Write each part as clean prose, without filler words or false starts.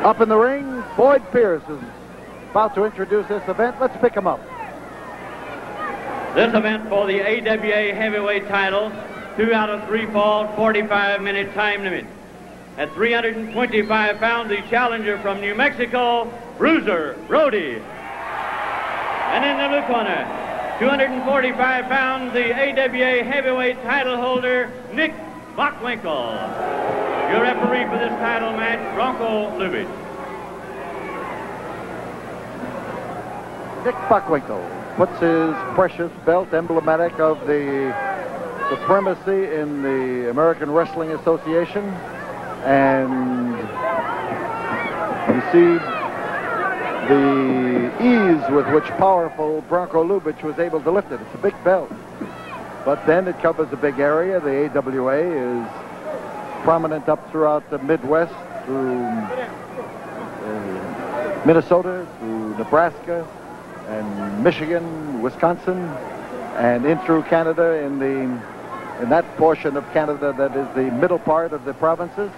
Up in the ring, Boyd Pierce is about to introduce this event. Let's pick him up. This event for the AWA Heavyweight title, 2 out of 3 falls, 45-minute time limit. At 325 pounds, the challenger from New Mexico, Bruiser, Brody. And in the blue corner, 245 pounds, the AWA Heavyweight title holder, Nick Bockwinkel. Your referee for this title match, Bronco Lubitsch. Nick Bockwinkel puts his precious belt, emblematic of the supremacy in the American Wrestling Association. And you see the ease with which powerful Bronco Lubitsch was able to lift it. It's a big belt. But then it covers a big area. The AWA is prominent up throughout the Midwest, through Minnesota, through Nebraska, and Michigan, Wisconsin, and in through Canada in that portion of Canada that is the middle part of the provinces.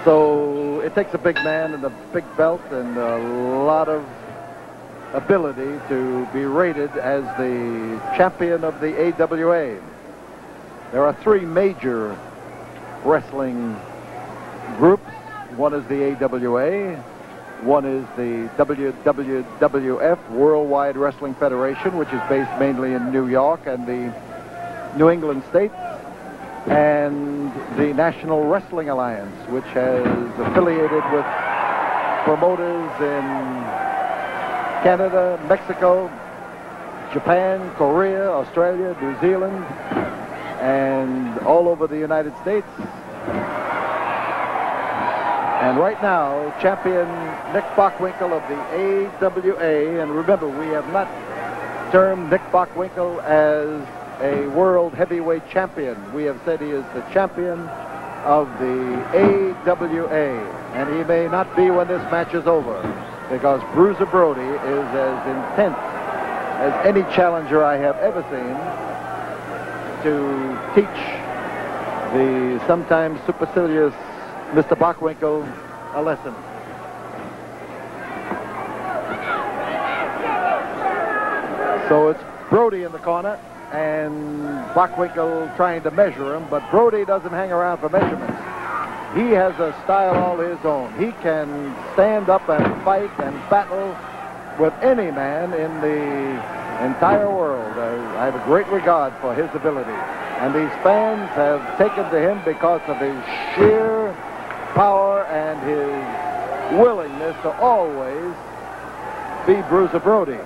So it takes a big man and a big belt and a lot of ability to be rated as the champion of the AWA. There are 3 major wrestling groups. One is the AWA, one is the WWF, Worldwide Wrestling Federation, which is based mainly in New York and the New England states, and the National Wrestling Alliance, which has affiliated with promoters in Canada, Mexico, Japan, Korea, Australia, New Zealand, and all over the United States. And right now, champion Nick Bockwinkel of the AWA, and remember, we have not termed Nick Bockwinkel as a world heavyweight champion. We have said he is the champion of the AWA, and he may not be when this match is over, because Bruiser Brody is as intense as any challenger I have ever seen to teach the sometimes supercilious Mr. Bockwinkel a lesson. So it's Brody in the corner and Bockwinkel trying to measure him, but Brody doesn't hang around for measurements. He has a style all his own. He can stand up and fight and battle with any man in the entire world. I have a great regard for his ability. And these fans have taken to him because of his sheer power and his willingness to always be Bruiser Brody.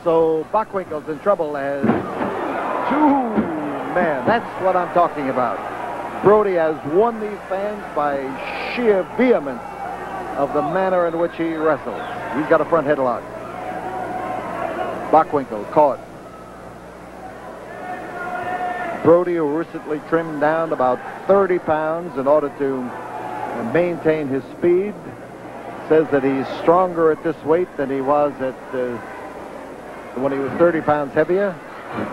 So Bockwinkel's in trouble as 2 men. That's what I'm talking about. Brody has won these fans by sheer vehemence of the manner in which he wrestles. He's got a front headlock. Bockwinkel caught. Brody, who recently trimmed down about 30 pounds in order to maintain his speed, says that he's stronger at this weight than he was at when he was 30 pounds heavier.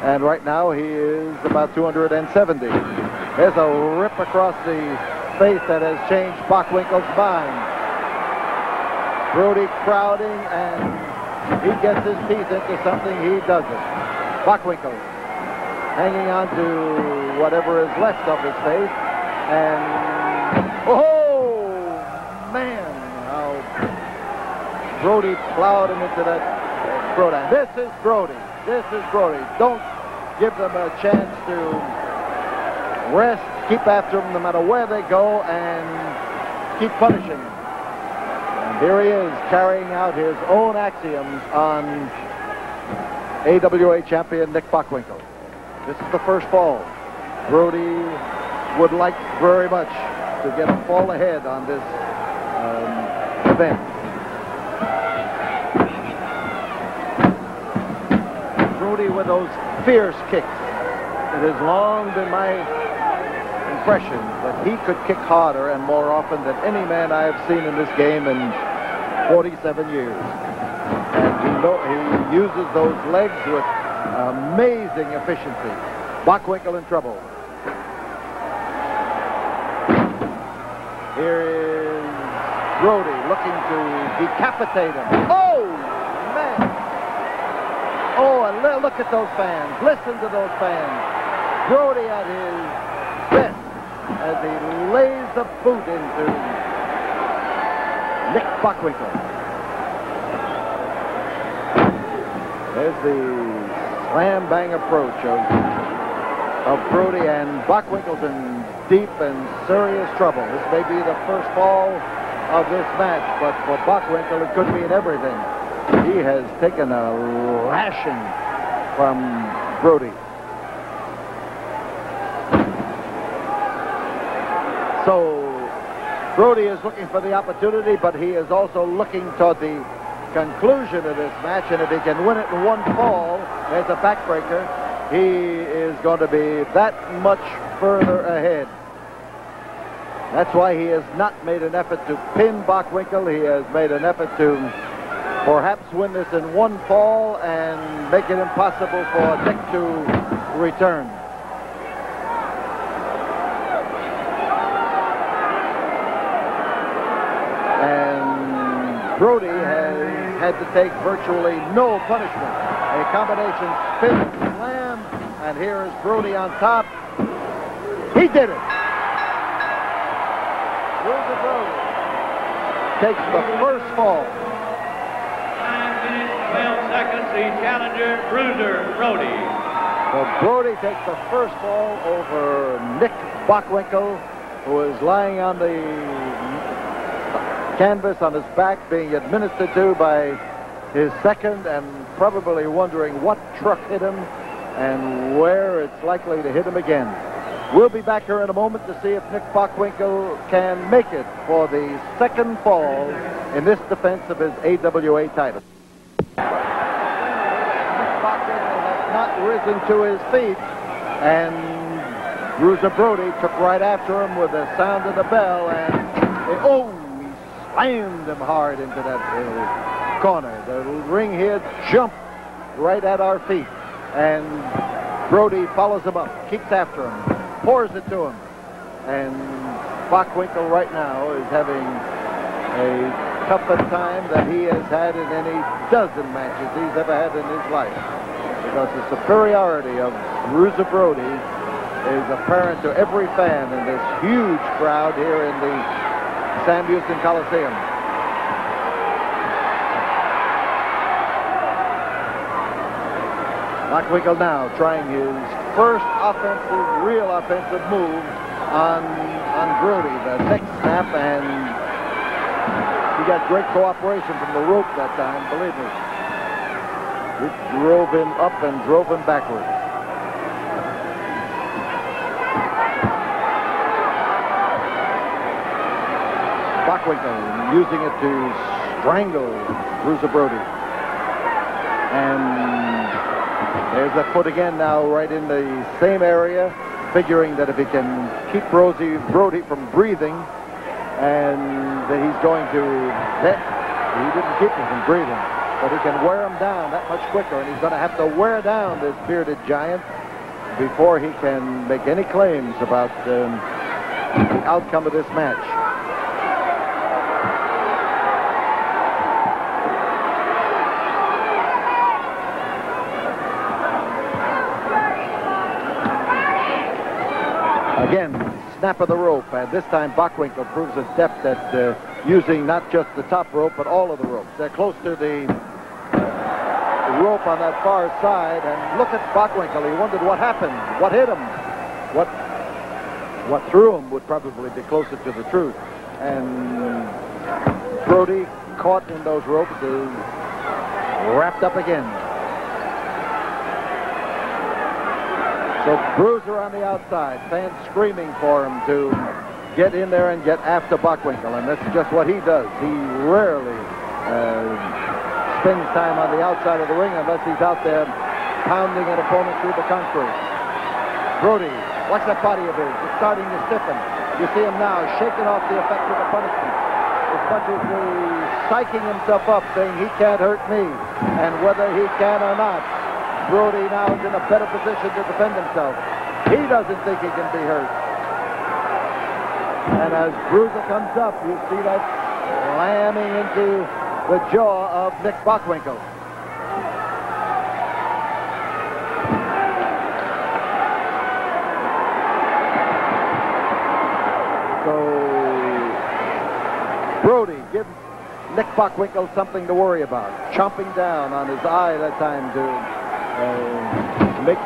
And right now he is about 270. There's a rip across the face that has changed Bockwinkel's mind. Brody crowding, and he gets his teeth into something he doesn't. Bockwinkel hanging on to whatever is left of his face, and oh man, how Brody plowed him into that throwdown. This is Brody. This is Brody. Don't give them a chance to rest. Keep after them no matter where they go, and keep punishing them. And here he is carrying out his own axioms on AWA champion Nick Bockwinkel. This is the first fall. Brody would like very much to get a fall ahead on this event. Brody with those fierce kicks. It has long been my impression that he could kick harder and more often than any man I have seen in this game in 47 years. And he uses those legs with amazing efficiency. Bockwinkel in trouble. Here is Brody looking to decapitate him. Oh, man. Oh, and look at those fans. Listen to those fans. Brody at his best as he lays the boot into Nick Bockwinkel. There's the slam-bang approach of Brody, and Bockwinkel's in deep and serious trouble. This may be the first fall of this match, but for Bockwinkel, it could mean everything. He has taken a lashing from Brody. So Brody is looking for the opportunity, but he is also looking toward the conclusion of this match, and if he can win it in one fall as a backbreaker, he is going to be that much further ahead. That's why he has not made an effort to pin Bockwinkel. He has made an effort to perhaps win this in one fall and make it impossible for Nick to return. And Brody has had to take virtually no punishment. A combination spin and slam, and here is Brody on top. He did it. Bruiser Brody takes the first fall. 9 minutes, 12 seconds, the challenger, Bruiser Brody. So Brody takes the first fall over Nick Bockwinkel, who is lying on the canvas on his back, being administered to by his second, and probably wondering what truck hit him and where it's likely to hit him again. We'll be back here in a moment to see if Nick Bockwinkel can make it for the second fall in this defense of his AWA title. Nick Bockwinkel has not risen to his feet, and Bruiser Brody took right after him with the sound of the bell, and he slammed him hard into that corner. The ring here jumped right at our feet, and Brody follows him up, keeps after him, pours it to him, and Bockwinkel right now is having a tougher time than he has had in any dozen matches he's ever had in his life, because the superiority of Bruiser Brody is apparent to every fan in this huge crowd here in the Sam Houston Coliseum. Bockwinkel now trying his first real offensive move on Brody, the neck snap, and he got great cooperation from the rope that time, believe me. It drove him up and drove him backwards. Bockwinkel using it to strangle Bruiser Brody. And there's that foot again now right in the same area, figuring that if he can keep Brody from breathing, and that he's going to, he didn't keep him from breathing, but he can wear him down that much quicker, and he's going to have to wear down this bearded giant before he can make any claims about the outcome of this match. Again, snap of the rope, and this time Bockwinkel proves his depth at using not just the top rope, but all of the ropes. They're close to the rope on that far side, and look at Bockwinkel. He wondered what happened, what hit him, what threw him would probably be closer to the truth. And Brody, caught in those ropes, is wrapped up again. So Bruiser on the outside, fans screaming for him to get in there and get after Bockwinkel, and that's just what he does. He rarely spends time on the outside of the ring unless he's out there pounding an opponent through the concrete. Brody, watch that body of his. It's starting to stiffen. You see him now shaking off the effect of the punishment. As much as he's psyching himself up, saying he can't hurt me, and whether he can or not, Brody now is in a better position to defend himself. He doesn't think he can be hurt. And as Bruiser comes up, you see that slamming into the jaw of Nick Bockwinkel. So Brody gives Nick Bockwinkel something to worry about, chomping down on his eye that time to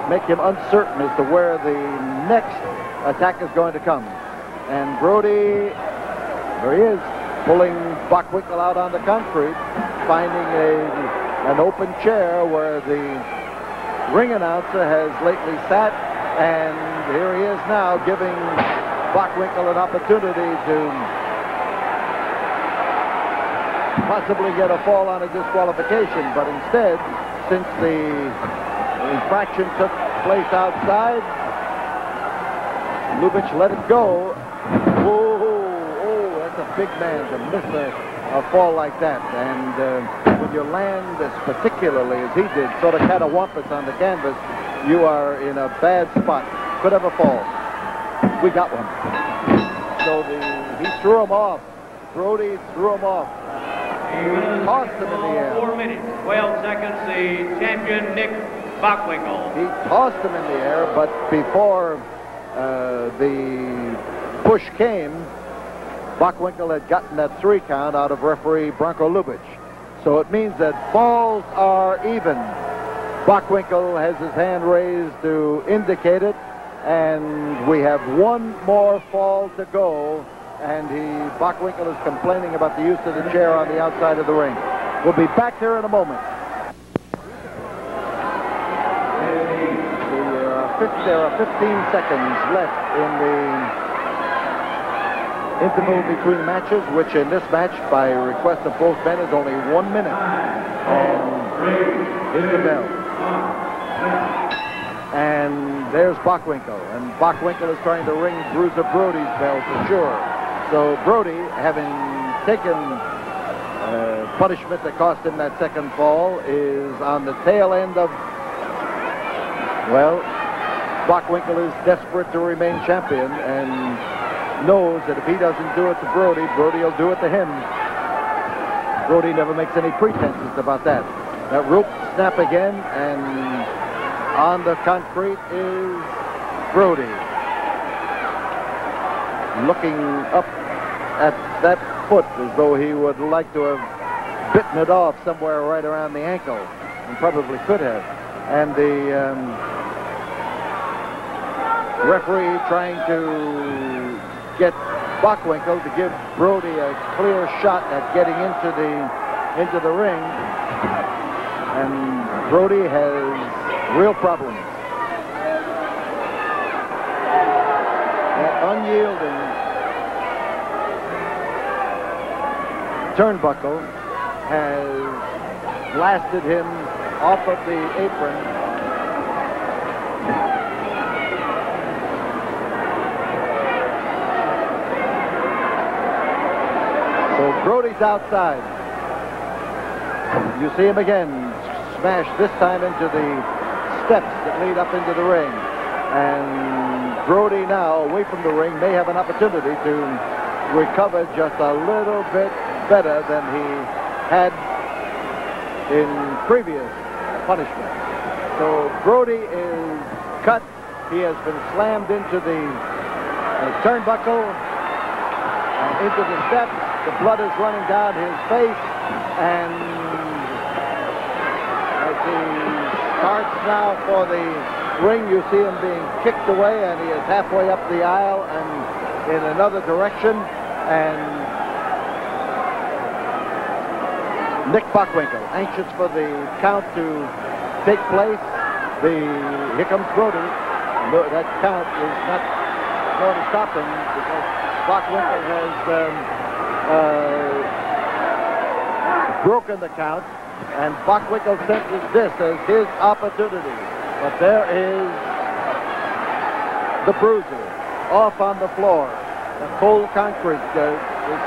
make him uncertain as to where the next attack is going to come. And Brody, there he is, pulling Bockwinkel out on the concrete, finding an open chair where the ring announcer has lately sat, and here he is now giving Bockwinkel an opportunity to possibly get a fall on a disqualification, but instead, since the infraction took place outside, Lubitsch let it go. Oh, that's a big man to miss a fall like that. And when you land as particularly as he did, sort of catawampus on the canvas, you are in a bad spot. Could have a fall. We got one. So he threw him off. Brody threw him off. He tossed him in the air. 4 minutes, 12 seconds, the champion Nick Bockwinkel. He tossed him in the air, but before the push came, Bockwinkel had gotten that 3 count out of referee Branko Lubitsch. So it means that falls are even. Bockwinkel has his hand raised to indicate it, and we have one more fall to go, and Bockwinkel is complaining about the use of the chair on the outside of the ring. We'll be back here in a moment. There are 15 seconds left in the interval between matches, which in this match, by request of both men, is only 1 minute. And here's the bell. And there's Bockwinkel. And Bockwinkel is trying to ring Bruiser Brody's bell for sure. So Brody, having taken punishment that cost him that second fall, is on the tail end of, well, Bockwinkel is desperate to remain champion and knows that if he doesn't do it to Brody, Brody will do it to him. Brody never makes any pretenses about that. That rope snap again, and on the concrete is Brody, looking up at that foot as though he would like to have bitten it off somewhere right around the ankle, and probably could have. And the referee trying to get Bockwinkel to give Brody a clear shot at getting into the ring, and Brody has real problems. That unyielding turnbuckle has blasted him off of the apron. So Brody's outside. You see him again smash, this time into the steps that lead up into the ring. And Brody now, away from the ring, may have an opportunity to recover just a little bit better than he had in previous punishment. So Brody is cut. He has been slammed into the turnbuckle and into the steps. The blood is running down his face, and as he starts now for the ring, you see him being kicked away, and he is halfway up the aisle and in another direction. And Nick Bockwinkel, anxious for the count to take place. Here comes Brody. That count is not going to stop him because Bockwinkel has broken the count, and Bockwinkel senses this as his opportunity. But there is the Bruiser off on the floor. The cold concrete is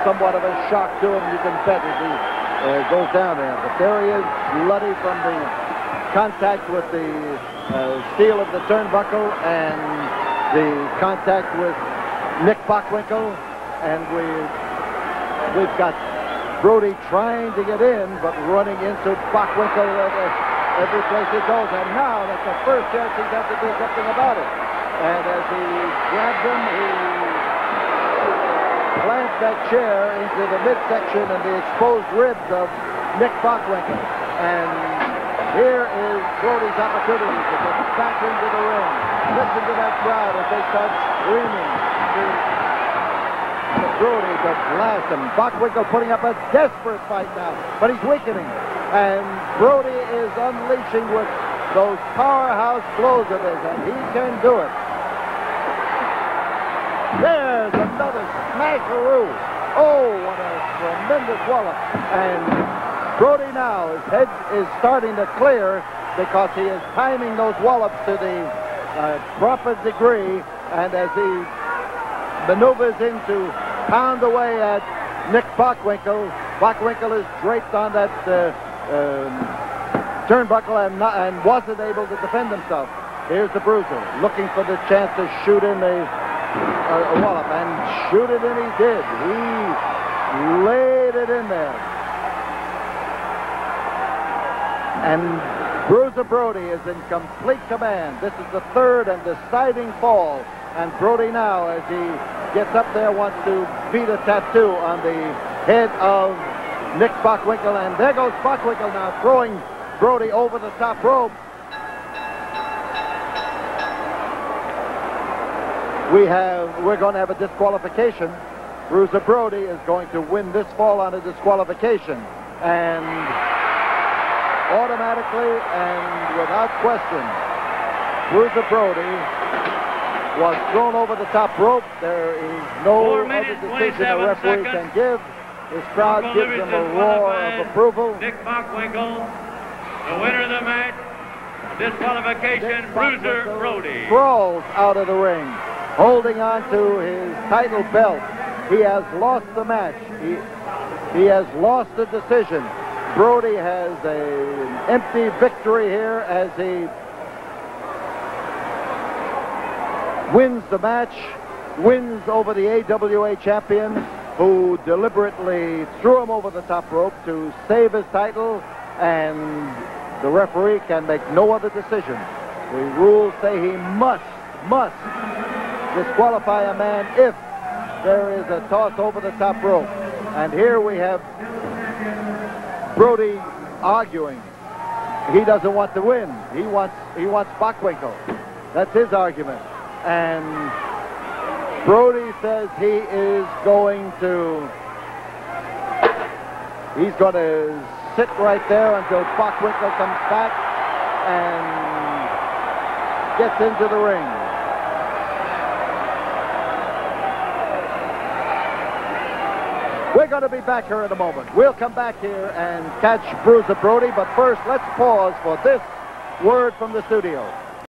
somewhat of a shock to him, you can bet, as he goes down there. But there he is, bloody from the contact with the steel of the turnbuckle and the contact with Nick Bockwinkel, and we've got Brody trying to get in, but running into Bockwinkel every place he goes. And now that's the first chance he's had to do something about it. And as he grabs him, he plants that chair into the midsection and the exposed ribs of Nick Bockwinkel. And here is Brody's opportunity to get back into the ring. Listen to that crowd as they start screaming to Brody to blast him. Bockwinkel putting up a desperate fight now, but he's weakening. And Brody is unleashing with those powerhouse blows of his, and he can do it. There's another smasheroo. Oh, what a tremendous wallop. And Brody now, his head is starting to clear because he is timing those wallops to the proper degree. And as he maneuvers in to pound away at Nick Bockwinkel, Bockwinkel is draped on that turnbuckle and wasn't able to defend himself. Here's the Bruiser looking for the chance to shoot in a wallop, and shoot it in he did. He laid it in there. And Bruiser Brody is in complete command. This is the third and deciding fall. And Brody now, as he gets up there, wants to beat a tattoo on the head of Nick Bockwinkel. And there goes Bockwinkel now, throwing Brody over the top rope. We're going to have a disqualification. Bruiser Brody is going to win this fall on a disqualification. And automatically and without question, Bruiser Brody was thrown over the top rope. There is no other decision a referee can give. This crowd gives him a roar of approval. Nick Bockwinkel, the winner of the match, disqualification, Bruiser Brody. Crawls out of the ring, holding on to his title belt. He has lost the match. He has lost the decision. Brody has an empty victory here as he wins the match, wins over the AWA champion, who deliberately threw him over the top rope to save his title, and the referee can make no other decision. The rules say he must disqualify a man if there is a toss over the top rope. And here we have Brody arguing. He doesn't want to win. He wants Bockwinkel. That's his argument. And Brody says he's going to sit right there until Bockwinkel comes back and gets into the ring. We're going to be back here in a moment. We'll come back here and catch Bruiser Brody, but first let's pause for this word from the studio.